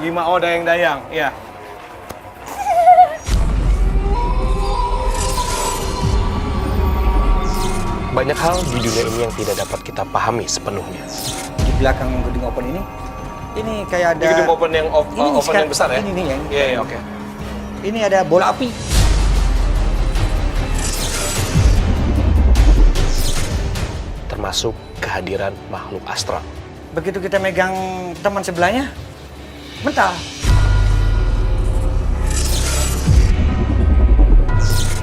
5 O dayang-dayang, iya. Banyak hal di dunia ini yang tidak dapat kita pahami sepenuhnya. Di belakang gedung open ini kayak ada... Di gedung open yang open yang besar ya? Ini nih yang... Iya, oke. Ini ada bola api. Termasuk kehadiran makhluk astral. Begitu kita megang teman sebelahnya, mental.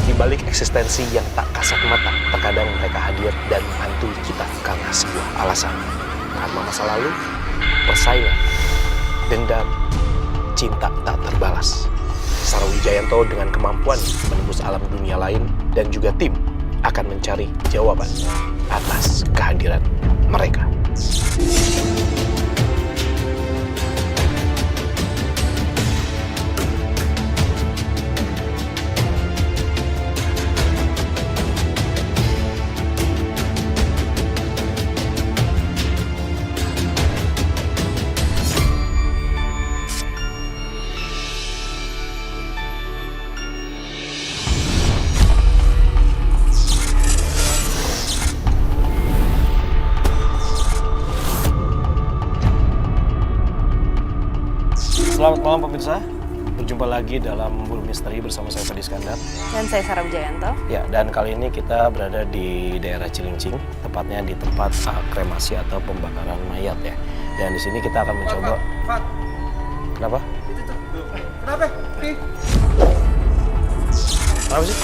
Di balik eksistensi yang tak kasat mata, terkadang mereka hadir dan menghantui kita karena sebuah alasan. Karena masa lalu, persaingan, dendam, cinta tak terbalas. Sara Wijayanto dengan kemampuan menembus alam dunia lain dan juga tim akan mencari jawaban atas kehadiran mereka. Selamat malam pemirsa. Berjumpa lagi dalam Buru Misteri bersama saya Fadi Iskandar. Dan saya Sara Wijayanto. Ya, dan kali ini kita berada di daerah Cilincing, tepatnya di tempat kremasi atau pembakaran mayat ya. Dan di sini kita akan mencoba. Fat. Kenapa? Itu tuh. Kenapa? Nih. Kenapa sih?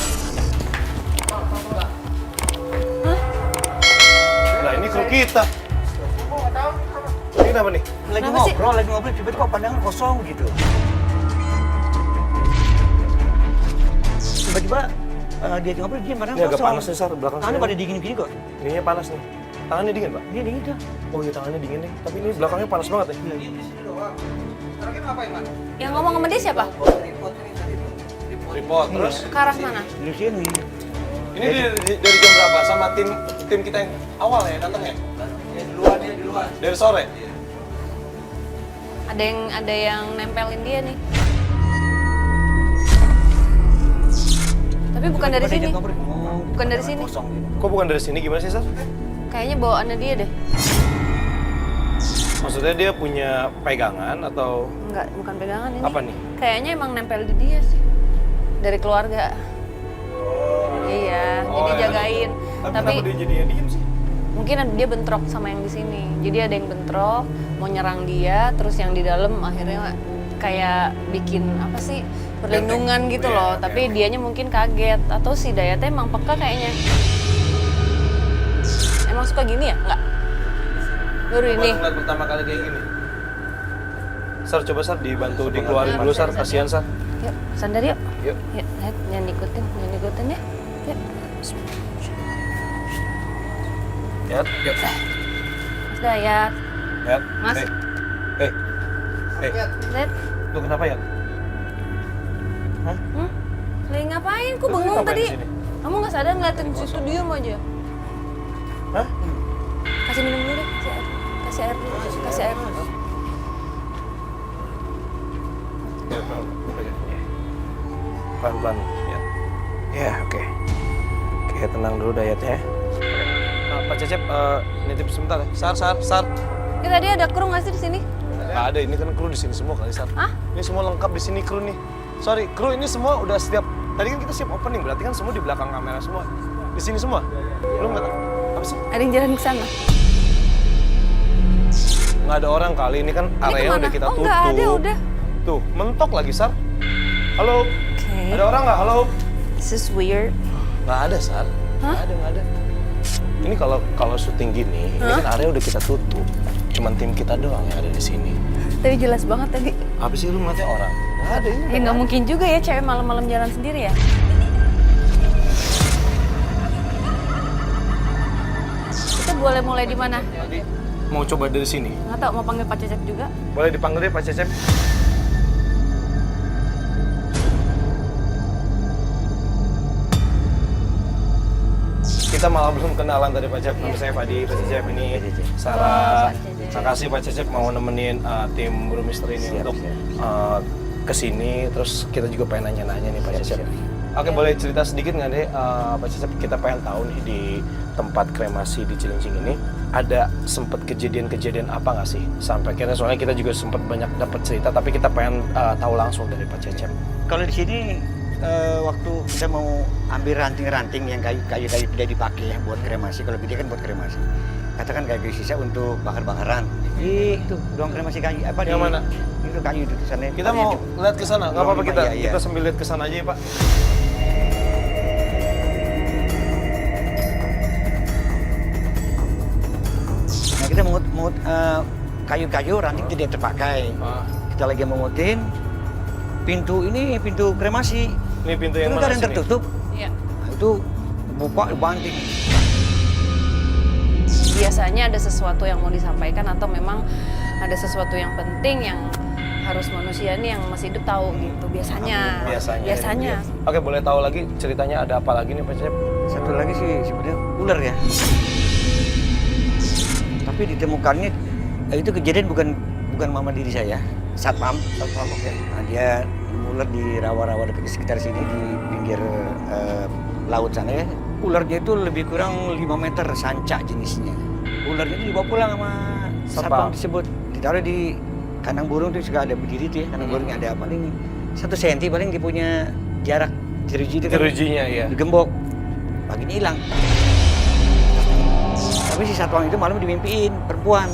Hah? Lah ini kru kita. Ini kenapa nih? Lagi Kenapa sih? ngobrol, tiba-tiba kok pandangan kosong gitu. Tiba-tiba dia ngobrol, dia pandangan Ini kosong. agak panas nih, Sar, belakang Tangannya sini. pada dingin-dingin kok. Ininya panas nih. Tangannya dingin, Pak? Dia dingin tuh. Oh iya, tangannya dingin nih. Tapi ini belakangnya panas banget ya. Yang ngomong sama dia siapa? Report, terus? Ke arah mana? Di sini. Ini dari jam berapa? Sama tim kita yang awal ya datang ya? Di luar. Dari sore? Ada yang nempelin dia nih. Tapi bukan dari sini. Bukan dari sini. Kok bukan dari sini? Gimana sih, Sar? Kayaknya bawaannya dia deh. Maksudnya dia punya pegangan atau Enggak, bukan pegangan ini. apa nih? Kayaknya emang nempel di dia sih. Dari keluarga. Iya, jadi ya. jagain. Tapi kenapa dia jadinya diem sih? Mungkin dia bentrok sama yang di sini. Jadi ada yang bentrok, mau nyerang dia, terus yang di dalam akhirnya kayak bikin apa sih perlindungan gitu loh. Tapi dianya mungkin kaget atau si Dayatnya emang peka kayaknya. Emang suka gini ya? Enggak. Baru ini. Baru pertama kali kayak gini. Sar, coba Sar dibantu dikeluarin dulu Sar, kasihan Sar. Yuk, sandar yuk. Yuk. Yuk, lihat, jangan ikutin ya. Yuk. Yat, yuk. Mas Dayat. Yat. Mas. Eh. Lihat. Lu kenapa ya? Hah? Lagi ngapain? Kok Lu bengong ngapain tadi? di sini? Kamu nggak sadar ngeliatin situ diem aja. Hah? Kasih minum dulu deh. Kasih air dulu. Kasih air dulu. Ya, pelan-pelan. Ya. Ya, oke. Oke, tenang dulu Dayatnya. Pak Cecep, nitip sebentar ya. Sar. Ya tadi ada kru nggak sih di sini? Nggak ada, ini kan kru di sini semua kali, Sar. Hah? Ini semua lengkap di sini kru nih. Sorry, kru ini semua udah setiap. Tadi kan kita siap opening, berarti kan semua di belakang kamera semua. Di sini semua. Belum nggak tahu. Apa sih? Ada yang jalan ke sana. Nggak ada orang kali, ini kan area kemana? udah kita Oh, tutup. nggak ada, udah. Tuh, mentok lagi, Sar. Halo? Oke. Ada orang nggak? Halo? This is weird. Nggak ada, Sar. Hah? Nggak ada. Ini kalau syuting gini, ini kan area udah kita tutup. Cuman tim kita doang yang ada di sini. Tapi jelas banget tadi. Apa sih lu ngeliatnya orang? Nggak ada ini. Ya nggak mungkin juga ya cewek malam-malam jalan sendiri ya. Kita boleh mulai di mana? Tadi mau coba dari sini. Nggak tahu, mau panggil Pak Cecep juga. Boleh dipanggil deh Pak Cecep. Kita Kita malah belum kenalan tadi Pak Cecep. Nama saya Fadi, Pak Cecep ini Sarah. Terima kasih Pak Cecep mau nemenin tim Buru Misteri ini untuk kesini. Terus kita juga pengen nanya-nanya nih Pak Cecep. Oke, boleh cerita sedikit nggak deh Pak Cecep? Kita pengen tahu nih di tempat kremasi di Cilincing ini ada sempet kejadian-kejadian apa nggak sih? Sampai akhirnya soalnya kita juga sempat banyak dapat cerita, tapi kita pengen tahu langsung dari Pak Cecep. Kalau di sini waktu kita mau ambil ranting-ranting yang kayu-kayu tidak dipakai ya buat kremasi, kalau gede kan buat kremasi. Katakan kayu sisa untuk bakar-bakaran. Itu ruang kremasi kayu apa Yang mana? Itu kayu itu sana. Kita mau lihat ke sana, nggak apa-apa kita. Iya. Kita sambil lihat ke sana aja ya Pak. Nah, kita mengut kayu-kayu ranting tidak terpakai. Kita lagi mengutin pintu kremasi. Ini pintu yang Itu mana kan sini? tertutup. Iya. Nah, itu buka banting. Biasanya ada sesuatu yang mau disampaikan atau memang ada sesuatu yang penting yang harus manusia nih yang masih hidup tahu gitu biasanya. Biasanya. Oke, boleh tahu lagi ceritanya ada apa lagi nih Pak Cecep? Satu lagi sih sebenarnya ular ya. Tapi ditemukannya itu kejadian bukan mama diri saya, satpam oke. Nah, dia ular di rawa-rawa dekat sekitar sini di pinggir laut sana ya. Ularnya itu lebih kurang 5 meter sanca jenisnya. Ularnya itu dibawa pulang sama satpam tersebut. Ditaruh di kandang burung itu juga ada berdiri tuh ya. Kandang burung ada paling 1 senti paling dia punya jarak jeruji itu kan. Jerujinya ya. Digembok. Paginya hilang. Tapi si satpam itu malam dimimpiin perempuan.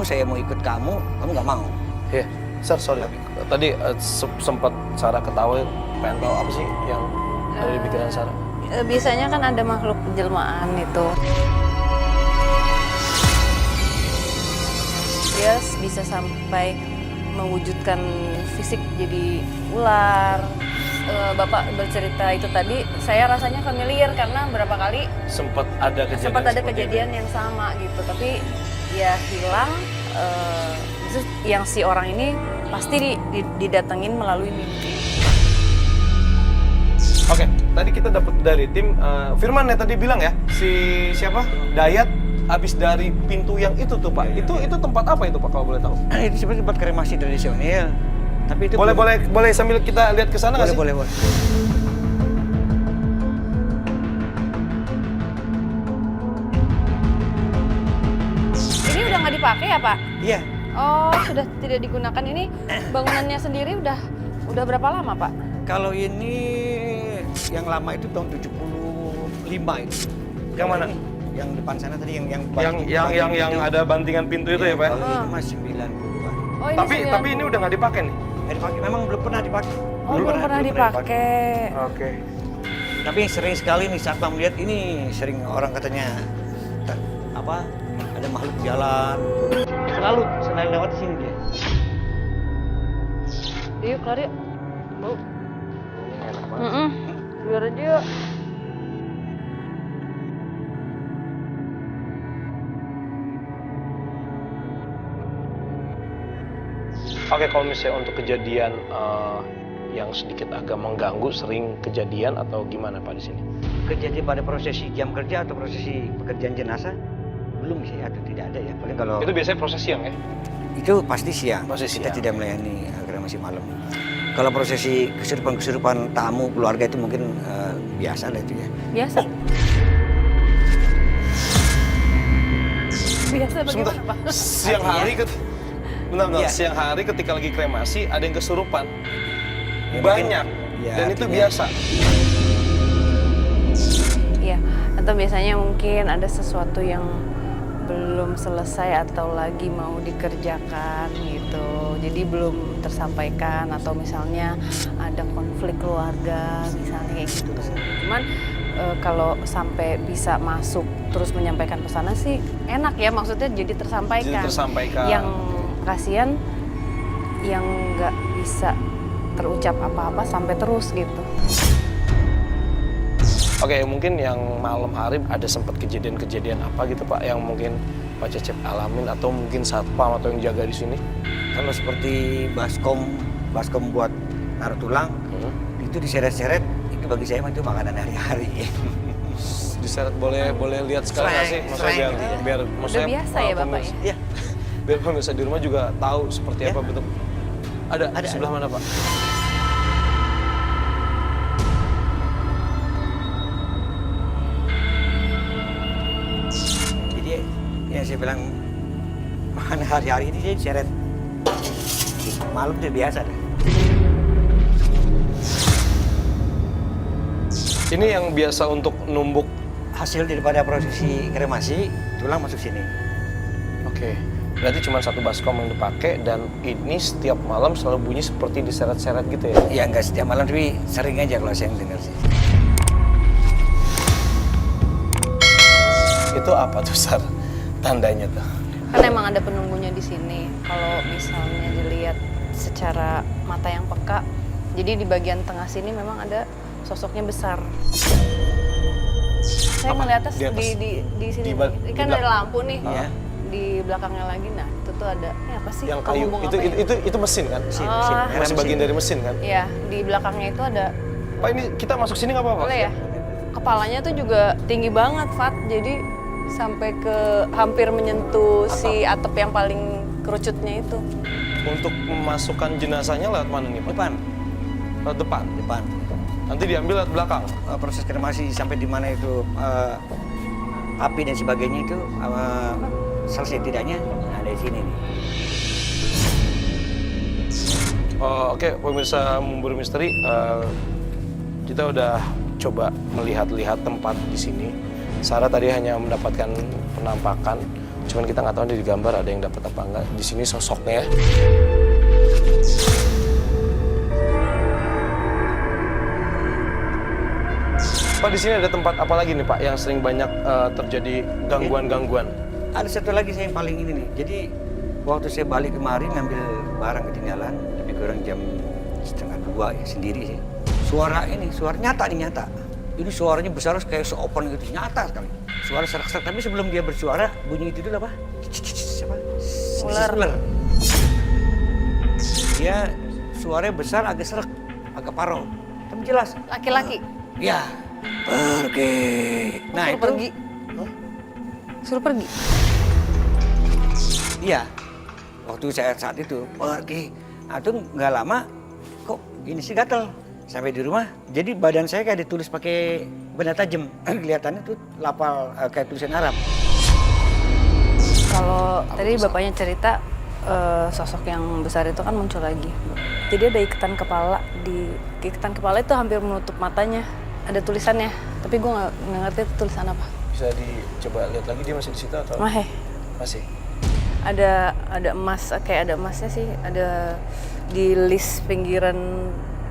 Saya mau ikut kamu nggak mau. Iya, sorry. Tadi sempat Sarah ketawa, pengen tahu apa sih yang ada di pikiran Sarah? Biasanya kan ada makhluk penjelmaan itu. Dia bisa sampai mewujudkan fisik jadi ular. Bapak bercerita itu tadi, saya rasanya familiar karena berapa kali Sempat ada kejadian yang sama gitu, tapi ya hilang. Terus yang si orang ini pasti didatengin melalui mimpi. Oke, tadi kita dapat dari tim Firman ya tadi bilang ya, si siapa? Dayat habis dari pintu yang itu tuh Pak. Itu tempat apa itu Pak kalau boleh tahu? Itu sebenarnya tempat kremasi tradisional. Tapi itu boleh sambil kita lihat ke sana nggak sih? Boleh. Ini udah nggak dipakai ya Pak? Iya. Oh, sudah tidak digunakan. Ini bangunannya sendiri udah berapa lama Pak? Kalau ini yang lama itu tahun 75 itu. Yang mana? Yang depan sana tadi yang ada bantingan pintu itu ya Pak? Kalau ini masih 90-an. Oh, ini Tapi ini udah nggak dipakai nih? Nggak dipakai, memang belum pernah dipakai. Oh, belum pernah dipakai. Oke. Tapi sering sekali nih saat melihat ini sering orang katanya ada makhluk jalan. Selalu lewat sini dia. Yuk, keluar yuk. Mau? Keluar aja yuk. Oke, kalau misalnya untuk kejadian yang sedikit agak mengganggu, sering kejadian atau gimana Pak di sini? Kejadian pada prosesi jam kerja atau prosesi pekerjaan jenazah belum sih atau tidak ada ya. Paling kalau Itu biasanya proses siang ya? itu pasti siang. Proses Kita siang. tidak melayani kremasi malam. Kalau prosesi kesurupan tamu keluarga itu mungkin biasa lah itu ya. Biasa. Biasa bagaimana Pak? Siang hari Bentar, Iya. siang hari ketika lagi kremasi ada yang kesurupan. Ya, Banyak. ya, Dan itu artinya- biasa. Iya, atau biasanya mungkin ada sesuatu yang belum selesai atau lagi mau dikerjakan gitu. Jadi belum tersampaikan atau misalnya ada konflik keluarga misalnya kayak gitu. Cuman kalau sampai bisa masuk terus menyampaikan pesanan sih enak ya, maksudnya jadi tersampaikan. Jadi tersampaikan. Yang kasihan yang nggak bisa terucap apa-apa sampai terus gitu. Oke, mungkin yang malam hari ada sempat kejadian-kejadian apa gitu Pak yang mungkin Pak Cecep alamin atau mungkin satpam atau yang jaga di sini? Kalau seperti baskom buat naruh tulang itu diseret-seret itu bagi saya mah itu makanan hari-hari. Diseret boleh lihat sekali nggak sih? Maksudnya biar Udah maksudnya biasa ya Bapak ya? Iya. biar pemirsa di rumah juga tahu seperti Ya. apa bentuk. Ada di sebelah mana Pak? Jadi yang saya bilang makanan hari-hari ini dia seret. Malam itu biasa deh. Ini yang biasa untuk numbuk. Hasil daripada prosesi kremasi, tulang masuk sini. Oke. Berarti cuma satu baskom yang dipakai dan ini setiap malam selalu bunyi seperti diseret-seret gitu ya? Ya nggak setiap malam, tapi sering aja kalau saya dengar sih. Itu apa tuh Sar? Tandanya tuh? Kan emang ada penunggunya di sini. Kalau misalnya dilihat secara mata yang peka, jadi di bagian tengah sini memang ada sosoknya besar. Saya ngeliatnya Di atas? di sini. Di Nih. Kan belak- ada lampu nih. Iya. Di belakangnya lagi, nah itu tuh ada. Ini apa sih? Yang Kamu kayu, ngomong itu, apa ya? itu mesin kan? Mesin, Oh. mesin. Masih Mesin. bagian dari mesin kan? Iya, di belakangnya itu ada. Pak ini kita masuk sini nggak apa-apa? Boleh ya? Kepalanya tuh juga tinggi banget, Fat. Jadi sampai ke hampir menyentuh si atap yang paling kerucutnya itu. Untuk memasukkan jenazahnya lewat mana nih Pak? Depan, Lewat depan? depan. Nanti diambil lewat belakang? Proses kremasi sampai di mana itu api dan sebagainya itu selesai tidaknya ada di sini nih. Oke, pemirsa Memburu Misteri, kita udah coba melihat-lihat tempat di sini. Sarah tadi hanya mendapatkan penampakan, cuman kita nggak tahu di gambar ada yang dapat apa enggak. Di sini sosoknya. Pak, di sini ada tempat apa lagi nih Pak yang sering banyak terjadi gangguan-gangguan? Ada satu lagi saya yang paling ini nih. Jadi waktu saya balik kemarin ngambil barang ketinggalan, lebih kurang jam 1:30 ya sendiri sih. Suara nyata nih nyata. Ini suaranya besar kayak seopan gitu, nyata sekali. Suara serak-serak, tapi sebelum dia bersuara bunyi itu dulu apa? Siapa? Ular. Dia suaranya besar, agak serak, agak parau, tapi jelas. Laki-laki. Ya, pergi. Nah Suruh itu pergi. Suruh pergi. Iya, waktu saya saat itu pergi. Nah itu nggak lama, kok gini sih gatel. Sampai di rumah, jadi badan saya kayak ditulis pakai benda tajam. Kelihatannya tuh lapal kayak tulisan Arab. Kalau tadi bapaknya cerita sosok yang besar itu kan muncul lagi. Jadi ada ikatan kepala, di ikatan kepala itu hampir menutup matanya. Ada tulisannya, tapi gue nggak ngerti itu tulisan apa. Bisa dicoba lihat lagi dia masih di situ atau Mahe. masih? Ada emas, kayak ada emasnya sih. Ada di list pinggiran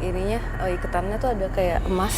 ininya, ikatannya tuh ada kayak emas.